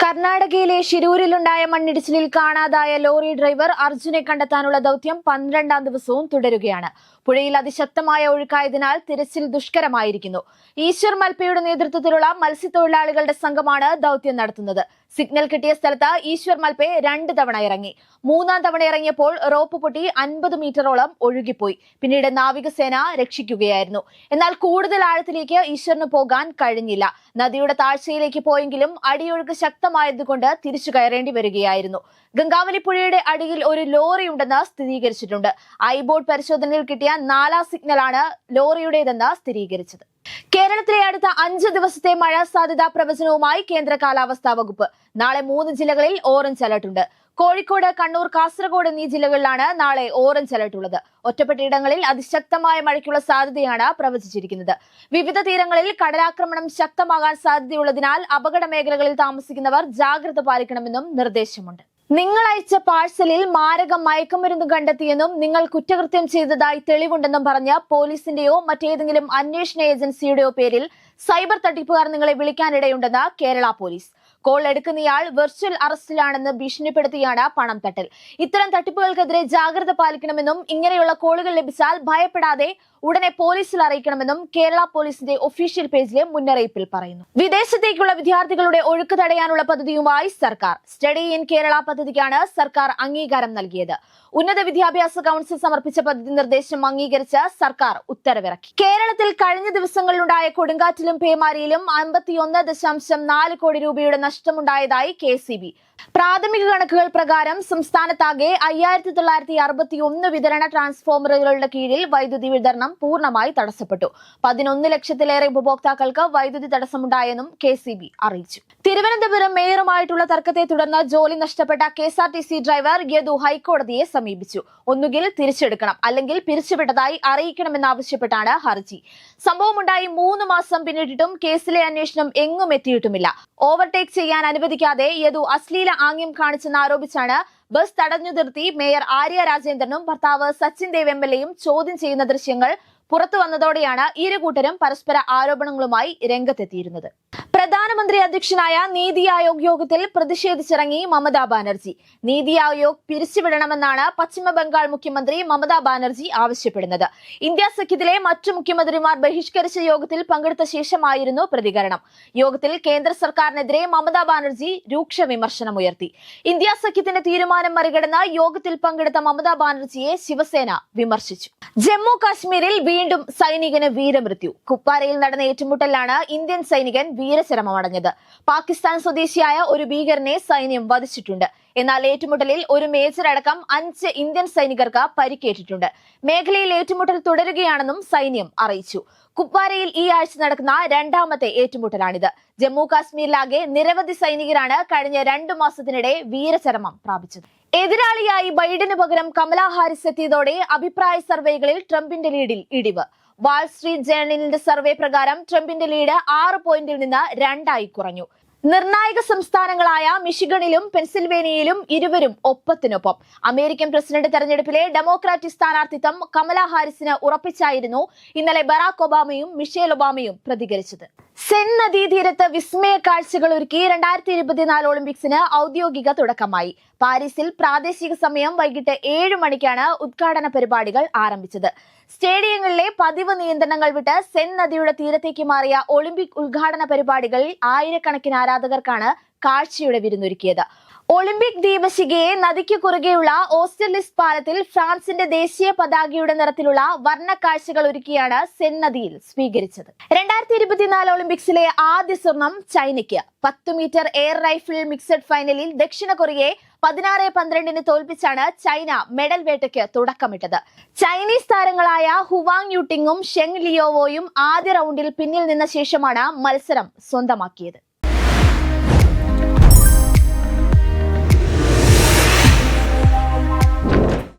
കർണാടകയിലെ ഷിരൂരിലുണ്ടായ മണ്ണിടിച്ചിലിൽ കാണാതായ ലോറി ഡ്രൈവർ അർജുനെ കണ്ടെത്താനുള്ള ദൌത്യം 12ാം ദിവസവും തുടരുകയാണ്. പുഴയിൽ അതിശക്തമായ ഒഴുക്കായതിനാൽ തിരച്ചിൽ ദുഷ്കരമായിരിക്കുന്നു. ഈശ്വർ മൽപ്പയുടെ നേതൃത്വത്തിലുള്ള മത്സ്യത്തൊഴിലാളികളുടെ സംഘമാണ് ദൌത്യം നടത്തുന്നത്. സിഗ്നൽ കിട്ടിയ സ്ഥലത്ത് ഈശ്വർ മൽപ്പെ 2 തവണ ഇറങ്ങി. 3ാം തവണ ഇറങ്ങിയപ്പോൾ റോപ്പ് പൊട്ടി 50 മീറ്ററോളം ഒഴുകിപ്പോയി. പിന്നീട് നാവികസേന രക്ഷിക്കുകയായിരുന്നു. എന്നാൽ കൂടുതൽ ആഴത്തിലേക്ക് ഈശ്വറിന് പോകാൻ കഴിഞ്ഞില്ല. നദിയുടെ താഴ്ചയിലേക്ക് പോയെങ്കിലും അടിയൊഴുക്ക് ശക്തമായതുകൊണ്ട് തിരിച്ചു കയറേണ്ടി വരികയായിരുന്നു. ഗംഗാവലി പുഴയുടെ അടിയിൽ ഒരു ലോറി ഉണ്ടെന്ന് സ്ഥിരീകരിച്ചിട്ടുണ്ട്. ഐബോട്ട് പരിശോധനയിൽ കിട്ടിയ 4ാം സിഗ്നലാണ് ലോറിയുടേതെന്ന് സ്ഥിരീകരിച്ചത്. കേരളത്തിലെ അടുത്ത 5 ദിവസത്തെ മഴ സാധ്യതാ പ്രവചനവുമായി കേന്ദ്ര കാലാവസ്ഥാ വകുപ്പ്. നാളെ 3 ജില്ലകളിൽ ഓറഞ്ച് അലർട്ട് ഉണ്ട്. കോഴിക്കോട്, കണ്ണൂർ, കാസർഗോഡ് എന്നീ ജില്ലകളിലാണ് നാളെ ഓറഞ്ച് അലർട്ട് ഉള്ളത്. ഒറ്റപ്പെട്ടയിടങ്ങളിൽ അതിശക്തമായ മഴയ്ക്കുള്ള സാധ്യതയാണ് പ്രവചിച്ചിരിക്കുന്നത്. വിവിധ തീരങ്ങളിൽ കടലാക്രമണം ശക്തമാകാൻ സാധ്യതയുള്ളതിനാൽ അപകട മേഖലകളിൽ താമസിക്കുന്നവർ ജാഗ്രത പാലിക്കണമെന്നും നിർദ്ദേശമുണ്ട്. നിങ്ങൾ അയച്ച പാഴ്സലിൽ മാരക മയക്കുമരുന്ന് കണ്ടെത്തിയെന്നും നിങ്ങൾ കുറ്റകൃത്യം ചെയ്തതായി തെളിവുണ്ടെന്നും പറഞ്ഞ് പോലീസിന്റെയോ മറ്റേതെങ്കിലും അന്വേഷണ ഏജൻസിയുടെയോ പേരിൽ സൈബർ തട്ടിപ്പുകാർ നിങ്ങളെ വിളിക്കാനിടയുണ്ടെന്ന് കേരള പോലീസ്. കോൾ എടുക്കുന്നയാൾ വെർച്വൽ അറസ്റ്റിലാണെന്ന് ഭീഷണിപ്പെടുത്തിയാണ് പണം തട്ടൽ. ഇത്തരം തട്ടിപ്പുകൾക്കെതിരെ ജാഗ്രത പാലിക്കണമെന്നും ഇങ്ങനെയുള്ള കോളുകൾ ലഭിച്ചാൽ ഭയപ്പെടാതെ ഉടനെ പോലീസിൽ അറിയിക്കണമെന്നും കേരള പോലീസിന്റെ ഒഫീഷ്യൽ പേജിലെ മുന്നറിയിപ്പിൽ പറയുന്നു. വിദേശത്തേക്കുള്ള വിദ്യാർത്ഥികളുടെ ഒഴുക്ക് തടയാനുള്ള പദ്ധതിയുമായി സർക്കാർ. സ്റ്റഡി ഇൻ കേരള പദ്ധതിക്കാണ് സർക്കാർ അംഗീകാരം നൽകിയത്. ഉന്നത വിദ്യാഭ്യാസ കൌൺസിൽ സമർപ്പിച്ച പദ്ധതി നിർദ്ദേശം അംഗീകരിച്ച് സർക്കാർ ഉത്തരവിറക്കി. കേരളത്തിൽ കഴിഞ്ഞ ദിവസങ്ങളിലുണ്ടായ കൊടുങ്കാറ്റിലും പേമാരിയിലും 51.4 കോടി രൂപയുടെ നഷ്ടമുണ്ടായതായി KCB. പ്രാഥമിക കണക്കുകൾ പ്രകാരം സംസ്ഥാനത്താകെ 5961 വിതരണ ട്രാൻസ്ഫോമറുകളുടെ കീഴിൽ വൈദ്യുതി വിതരണം പൂർണ്ണമായി തടസ്സപ്പെട്ടു. 11 ലക്ഷത്തിലേറെ ഉപഭോക്താക്കൾക്ക് വൈദ്യുതി തടസ്സമുണ്ടായെന്നും KCB അറിയിച്ചു. തിരുവനന്തപുരം മേയറുമായിട്ടുള്ള തർക്കത്തെ തുടർന്ന് ജോലി നഷ്ടപ്പെട്ട KSRTC ഡ്രൈവർ യദു ഹൈക്കോടതിയെ സമീപിച്ചു. ഒന്നുകിൽ തിരിച്ചെടുക്കണം, അല്ലെങ്കിൽ പിരിച്ചുവിട്ടതായി അറിയിക്കണമെന്നാവശ്യപ്പെട്ടാണ് ഹർജി. സംഭവമുണ്ടായി 3 മാസം പിന്നിട്ടിട്ടും കേസിലെ അന്വേഷണം എങ്ങും എത്തിയിട്ടുമില്ല. ഓവർടേക്ക് ചെയ്യാൻ അനുവദിക്കാതെ യദു അശ്ലീല ആംഗ്യം കാണിച്ചെന്നാരോപിച്ചാണ് ബസ് തടഞ്ഞു നിർത്തി മേയർ ആര്യ രാജേന്ദ്രനും ഭർത്താവ് സച്ചിൻ ദേവ് MLAയും ചോദ്യം ചെയ്യുന്ന ദൃശ്യങ്ങൾ പുറത്തു വന്നതോടെയാണ് ഇരു കൂട്ടരും പരസ്പര ആരോപണങ്ങളുമായി രംഗത്തെത്തിയിരുന്നത്. പ്രധാനമന്ത്രി അധ്യക്ഷനായ നീതി ആയോഗ് യോഗത്തിൽ പ്രതിഷേധിച്ചിറങ്ങി മമതാ ബാനർജി. നീതി ആയോഗ് പിരിച്ചുവിടണമെന്നാണ് പശ്ചിമ ബംഗാൾ മുഖ്യമന്ത്രി മമതാ ബാനർജി ആവശ്യപ്പെടുന്നത്. ഇന്ത്യ സഖ്യത്തിലെ മറ്റു മുഖ്യമന്ത്രിമാർ ബഹിഷ്കരിച്ച യോഗത്തിൽ പങ്കെടുത്ത ശേഷമായിരുന്നു പ്രതികരണം. യോഗത്തിൽ കേന്ദ്ര സർക്കാരിനെതിരെ മമതാ ബാനർജി രൂക്ഷ വിമർശനമുയർത്തി. ഇന്ത്യ സഖ്യത്തിന്റെ തീരുമാനം മറികടന്ന് യോഗത്തിൽ പങ്കെടുത്ത മമതാ ബാനർജിയെ ശിവസേന വിമർശിച്ചു. ജമ്മു കാശ്മീരിൽ വീണ്ടും സൈനികന് വീരമൃത്യു. കുപ്വാരയിൽ നടന്ന ഏറ്റുമുട്ടലിലാണ് ഇന്ത്യൻ സൈനികൻ വീരചരമമടഞ്ഞത്. പാകിസ്ഥാൻ സ്വദേശിയായ ഒരു ഭീകരനെ സൈന്യം വധിച്ചിട്ടുണ്ട്. എന്നാൽ ഏറ്റുമുട്ടലിൽ ഒരു മേജർ അടക്കം 5 ഇന്ത്യൻ സൈനികർക്ക് പരിക്കേറ്റിട്ടുണ്ട്. മേഖലയിൽ ഏറ്റുമുട്ടൽ തുടരുകയാണെന്നും സൈന്യം അറിയിച്ചു. കുപ്വാരയിൽ ഈ ആഴ്ച നടക്കുന്ന 2ാമത്തെ ഏറ്റുമുട്ടലാണിത്. ജമ്മു കാശ്മീരിലാകെ നിരവധി സൈനികരാണ് കഴിഞ്ഞ 2 മാസത്തിനിടെ വീരചരമം പ്രാപിച്ചത്. എതിരാളിയായി ബൈഡന് പകരം കമലാ ഹാരിസ് എത്തിയതോടെ അഭിപ്രായ സർവേകളിൽ ട്രംപിന്റെ ലീഡിൽ ഇടിവ്. വാൾ സ്ട്രീറ്റ് ജേർണലിന്റെ സർവേ പ്രകാരം ട്രംപിന്റെ ലീഡ് 6 പോയിന്റിൽ നിന്ന് 2 ആയി കുറഞ്ഞു. നിർണായക സംസ്ഥാനങ്ങളായ മിഷിഗണിലും പെൻസിൽവേനിയയിലും ഇരുവരും ഒപ്പത്തിനൊപ്പം. അമേരിക്കൻ പ്രസിഡന്റ് തെരഞ്ഞെടുപ്പിലെ ഡെമോക്രാറ്റിക് സ്ഥാനാർത്ഥിത്വം കമലാ ഹാരിസിന് ഉറപ്പിച്ചായിരുന്നു ഇന്നലെ ബറാക് ഒബാമയും മിഷേൽ ഒബാമയും പ്രതികരിച്ചത്. സെൻ നദീതീരത്ത് വിസ്മയ കാഴ്ചകൾ ഒരുക്കി 2024 ഒളിമ്പിക്സിന് ഔദ്യോഗിക തുടക്കമായി. പാരീസിൽ പ്രാദേശിക സമയം വൈകിട്ട് 7 മണിക്കാണ് ഉദ്ഘാടന പരിപാടികൾ ആരംഭിച്ചത്. സ്റ്റേഡിയങ്ങളിലെ പതിവ് നിയന്ത്രണങ്ങൾ വിട്ട് സെൻ നദിയുടെ തീരത്തേക്ക് മാറിയ ഒളിമ്പിക് ഉദ്ഘാടന പരിപാടികളിൽ ആയിരക്കണക്കിന് ആരാധകർക്കാണ് കാഴ്ചയുടെ വിരുന്നൊരുക്കിയത്. ഒളിമ്പിക് ദീപശിഖയെ നദിക്ക് കുറുകെയുള്ള ഓസ്റ്റർലിസ് പാലത്തിൽ ഫ്രാൻസിന്റെ ദേശീയ പതാകയുടെ നിറത്തിലുള്ള വർണ്ണ കാഴ്ചകൾ ഒരുക്കിയാണ് സെൻ നദിയിൽ സ്വീകരിച്ചത്. 2024 ഒളിമ്പിക്സിലെ ആദ്യ സ്വർണം ചൈനയ്ക്ക്. 10 മീറ്റർ എയർ റൈഫിൾ മിക്സഡ് ഫൈനലിൽ ദക്ഷിണ കൊറിയയെ 16-12 തോൽപ്പിച്ചാണ് ചൈന മെഡൽ വേട്ടയ്ക്ക് തുടക്കമിട്ടത്. ചൈനീസ് താരങ്ങളായ ഹുവാങ് യുട്ടിങ്ങും ഷെങ് ലിയോവോയും ആദ്യ റൗണ്ടിൽ പിന്നിൽ നിന്ന ശേഷമാണ് മത്സരം സ്വന്തമാക്കിയത്.